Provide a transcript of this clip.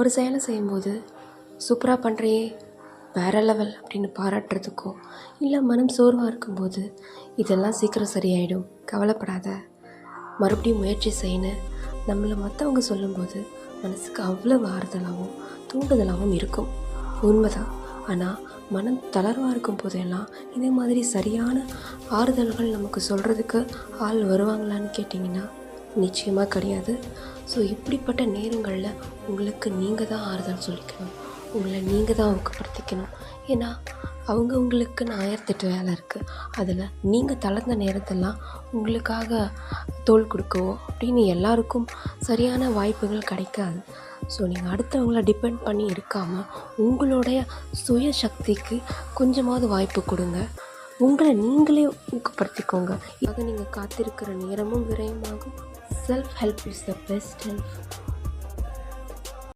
ஒரு செயலை செய்யும்போது சூப்பராக பண்ணுறியே, வேற லெவல் அப்படின்னு பாராட்டுறதுக்கோ, இல்லை மனம் சோர்வாக இருக்கும்போது இதெல்லாம் சீக்கிரம் சரியாயிடும், கவலைப்படாத, மறுபடியும் முயற்சி செய்யணும் நம்மளை மற்றவங்க சொல்லும்போது மனசுக்கு அவ்வளவு ஆறுதலாகவும் தூண்டுதலாகவும் இருக்கும். உண்மைதான். ஆனால் மனம் தளர்வாக இருக்கும் போதெல்லாம் இதே மாதிரி சரியான ஆறுதல்கள் நமக்கு சொல்கிறதுக்கு ஆள் வருவாங்களான்னு கேட்டிங்கன்னா நிச்சயமாக கிடையாது. ஸோ இப்படிப்பட்ட நேரங்களில் உங்களுக்கு நீங்கள் தான் ஆறுதல் சொல்லிக்கணும், உங்களை நீங்கள் தான் ஊக்கப்படுத்திக்கணும். ஏன்னா அவங்க உங்களுக்குன்னு 1008 வேலை இருக்குது. அதில் நீங்கள் தளர்ந்த நேரத்தெல்லாம் உங்களுக்காக தோள் கொடுக்கவோ அப்படின்னு எல்லாருக்கும் சரியான வாய்ப்புகள் கிடைக்காது. ஸோ நீங்கள் அடுத்தவங்கள டிபெண்ட் பண்ணி இருக்காமல் உங்களுடைய சுய சக்திக்கு கொஞ்சமாவது வாய்ப்பு கொடுங்க. உங்களை நீங்களே ஊக்கப்படுத்திக்கோங்க. ஆக நீங்கள் காத்திருக்கிற நேரமும் விரயமாகும். Self help is the best help.